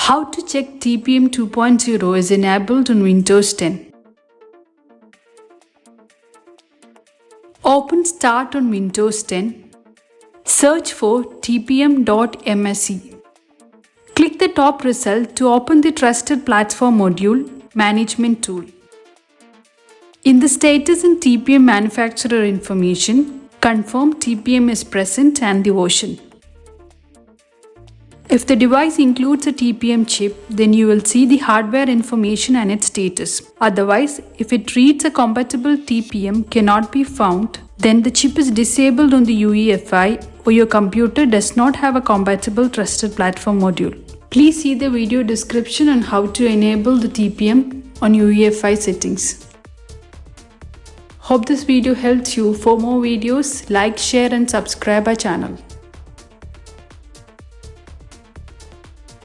How to check TPM 2.0 is enabled on Windows 10. Open Start on Windows 10. Search for tpm.msc. Click the top result to open the Trusted Platform Module Management tool. In the Status and TPM Manufacturer information, confirm TPM is present and the version. If the device includes a TPM chip, then you will see the hardware information and its status. Otherwise, if it reads a compatible TPM cannot be found, then the chip is disabled on the UEFI or your computer does not have a compatible Trusted Platform Module. Please see the video description on how to enable the TPM on UEFI settings. Hope this video helps you. For more videos, like, share and subscribe our channel.